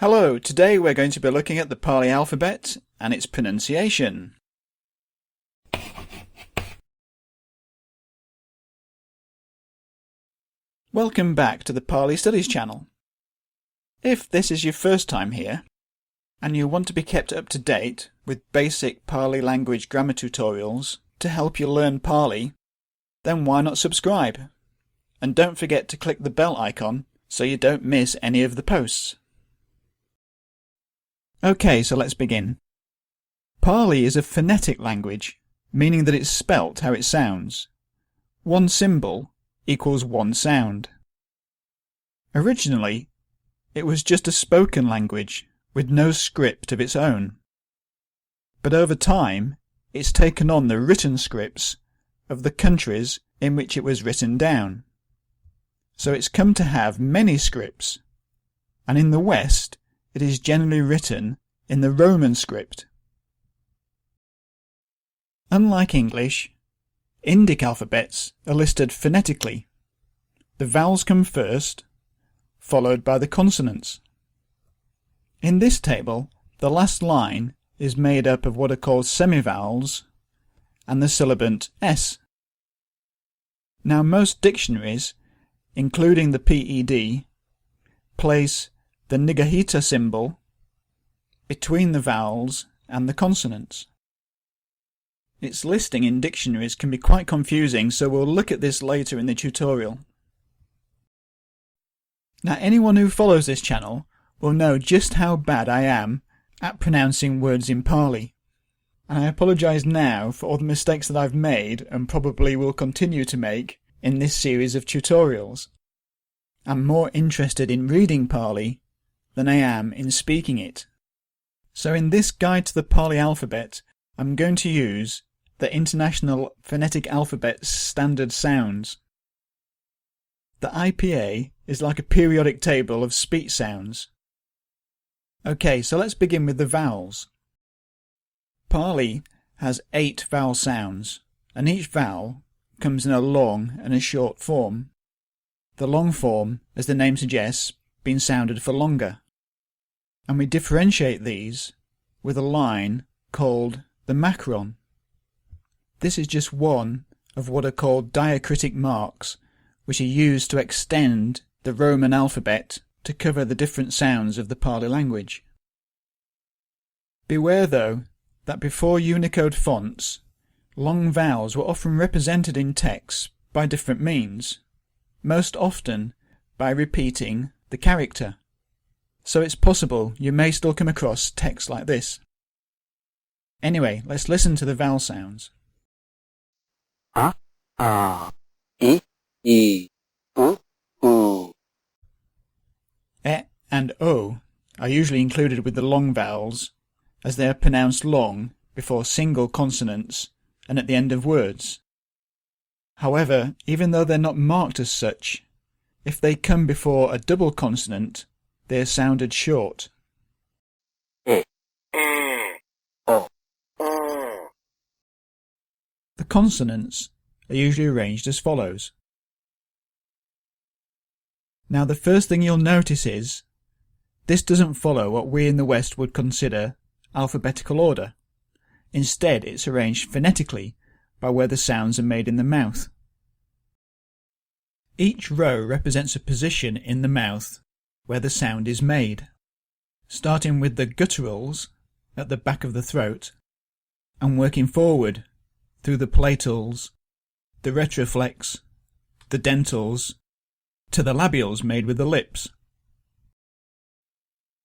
Hello, today we're going to be looking at the Pali alphabet and its pronunciation. Welcome back to the Pali Studies channel. If this is your first time here, and you want to be kept up to date with basic Pali language grammar tutorials to help you learn Pali, then why not subscribe? And don't forget to click the bell icon so you don't miss any of the posts. Okay, so let's begin. Pali is a phonetic language, meaning that it's spelt how it sounds. One symbol equals one sound. Originally, it was just a spoken language with no script of its own. But over time, it's taken on the written scripts of the countries in which it was written down. So it's come to have many scripts, and in the West, it is generally written in the Roman script. Unlike English, Indic alphabets are listed phonetically. The vowels come first, followed by the consonants. In this table, the last line is made up of what are called semivowels and the sibilant S. Now most dictionaries, including the PED, place the niggahīta symbol between the vowels and the consonants. Its listing in dictionaries can be quite confusing, so we'll look at this later in the tutorial. Now anyone who follows this channel will know just how bad I am at pronouncing words in Pali, and I apologise now for all the mistakes that I've made and probably will continue to make in this series of tutorials. I'm more interested in reading Pali than I am in speaking it. So in this guide to the Pali alphabet, I'm going to use the International Phonetic Alphabet's standard sounds. The IPA is like a periodic table of speech sounds. Okay, so let's begin with the vowels. Pali has 8 vowel sounds, and each vowel comes in a long and a short form. The long form, as the name suggests, being sounded for longer. And we differentiate these with a line called the macron. This is just one of what are called diacritic marks, which are used to extend the Roman alphabet to cover the different sounds of the Pali language. Beware though, that before Unicode fonts, long vowels were often represented in text by different means, most often by repeating the character. So it's possible you may still come across text like this. Anyway, let's listen to the vowel sounds. A, I, E, U. E and O are usually included with the long vowels, as they are pronounced long before single consonants and at the end of words. However, even though they're not marked as such, if they come before a double consonant, they are sounded short. E, O. The consonants are usually arranged as follows. Now the first thing you'll notice is, this doesn't follow what we in the West would consider alphabetical order. Instead, it's arranged phonetically by where the sounds are made in the mouth. Each row represents a position in the mouth where the sound is made, starting with the gutturals at the back of the throat and working forward through the palatals, the retroflex, the dentals, to the labials made with the lips.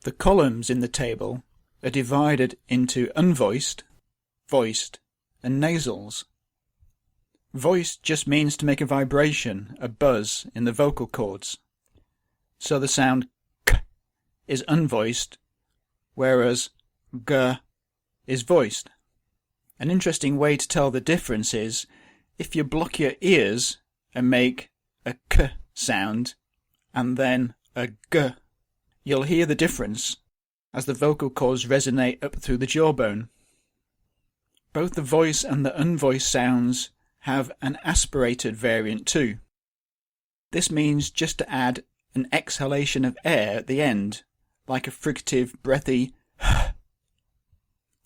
The columns in the table are divided into unvoiced, voiced, and nasals. Voiced just means to make a vibration, a buzz in the vocal cords. So the sound k is unvoiced, whereas g is voiced. An interesting way to tell the difference is if you block your ears and make a k sound and then a g, you'll hear the difference as the vocal cords resonate up through the jawbone. Both the voice and the unvoiced sounds have an aspirated variant too. This means just to add an exhalation of air at the end, like a fricative, breathy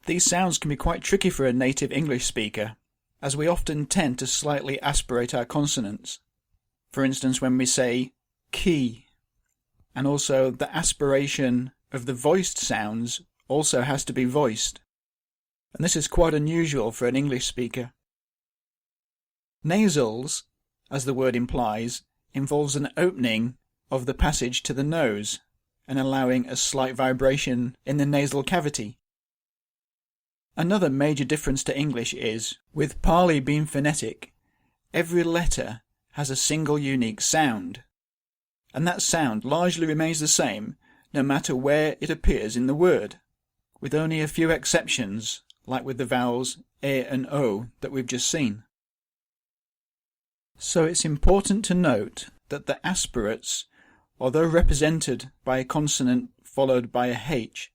These sounds can be quite tricky for a native English speaker, as we often tend to slightly aspirate our consonants. For instance, when we say key, and also the aspiration of the voiced sounds also has to be voiced, and this is quite unusual for an English speaker. Nasals, as the word implies, involves an opening of the passage to the nose and allowing a slight vibration in the nasal cavity. Another major difference to English is, with Pali being phonetic, every letter has a single unique sound, and that sound largely remains the same no matter where it appears in the word, with only a few exceptions, like with the vowels e and o that we've just seen. So it's important to note that the aspirates, although represented by a consonant followed by a H,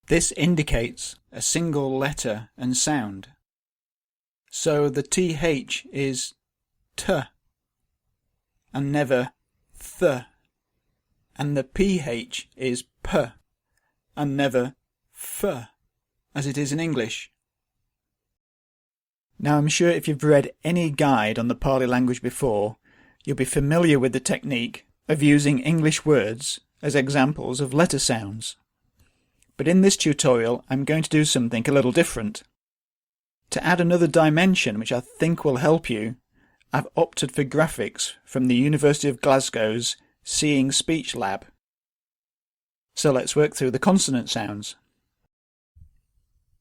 this indicates a single letter and sound. So the TH is T, and never Th, and the PH is P, and never F, as it is in English. Now I'm sure if you've read any guide on the Pali language before, you'll be familiar with the technique of using English words as examples of letter sounds. But in this tutorial I'm going to do something a little different. To add another dimension which I think will help you, I've opted for graphics from the University of Glasgow's Seeing Speech Lab. So let's work through the consonant sounds.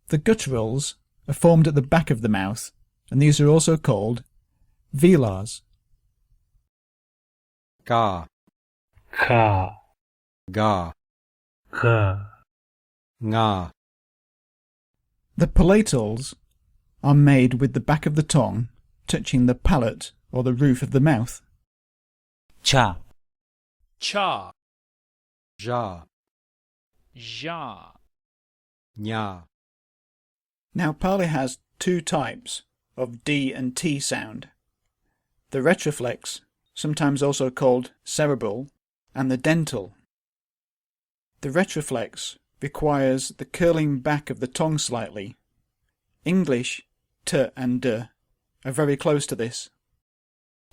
The gutturals are formed at the back of the mouth, and these are also called velars. Ka, ka, ga, ga, nga. The palatals are made with the back of the tongue touching the palate or the roof of the mouth. cha, cha, Ja, ja, nya. Now Pali has two types of D and T sound. The retroflex, sometimes also called cerebral, and the dental. The retroflex requires the curling back of the tongue slightly. English T and D are very close to this.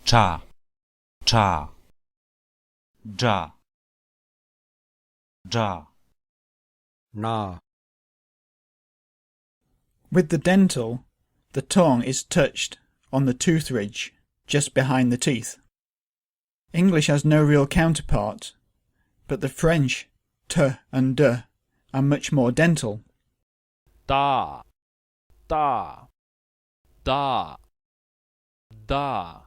cha, cha, ja, ja. Na. With the dental, the tongue is touched on the tooth ridge, just behind the teeth. English has no real counterpart, but the French T and D are much more dental. da, da, da, da,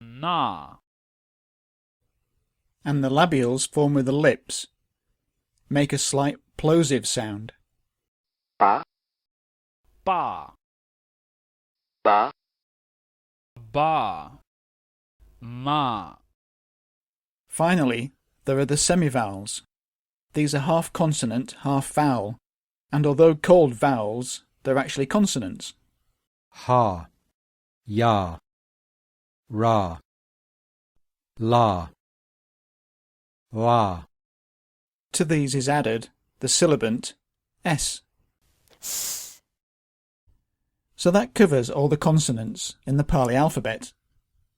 na, And the labials formed with the lips make a slight plosive sound. pa, ba, ba, ba, ma. Finally, there are the semivowels. These are half consonant, half vowel, and although called vowels, they're actually consonants. Ha, ya, ra, la, wa. To these is added the sibilant S. So that covers all the consonants in the Pali alphabet,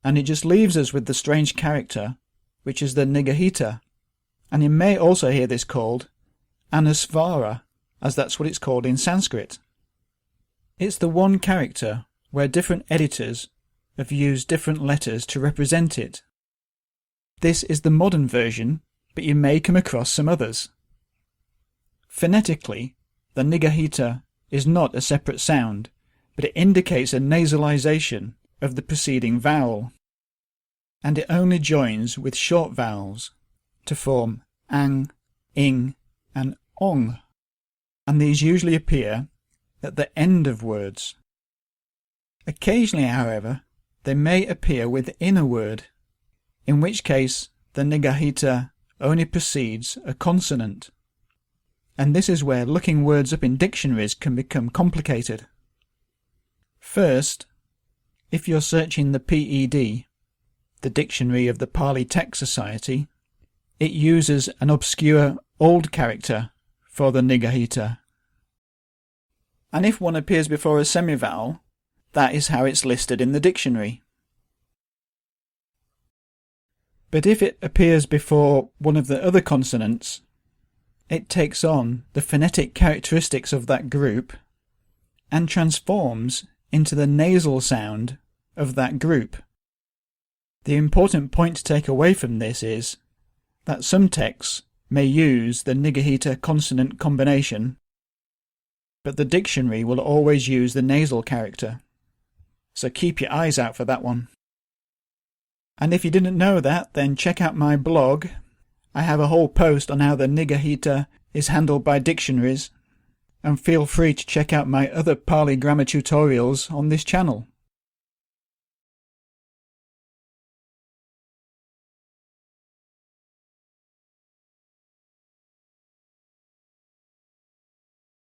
and it just leaves us with the strange character, which is the niggahīta, and you may also hear this called anusvara, as that's what it's called in Sanskrit. It's the one character where different editors have used different letters to represent it. This is the modern version, but you may come across some others. Phonetically, the niggahīta is not a separate sound, but it indicates a nasalization of the preceding vowel, and it only joins with short vowels to form ang, ing, and ong, and these usually appear at the end of words. Occasionally, however, they may appear within a word, in which case the niggahīta only precedes a consonant, and this is where looking words up in dictionaries can become complicated. First, if you're searching the PED, the Dictionary of the Pali Text Society, it uses an obscure old character for the niggahīta. And if one appears before a semivowel, that is how it's listed in the dictionary. But if it appears before one of the other consonants, it takes on the phonetic characteristics of that group and transforms into the nasal sound of that group. The important point to take away from this is that some texts may use the niggahīta consonant combination, but the dictionary will always use the nasal character. So keep your eyes out for that one. And if you didn't know that, then check out my blog. I have a whole post on how the niggahīta is handled by dictionaries, and feel free to check out my other Pali grammar tutorials on this channel.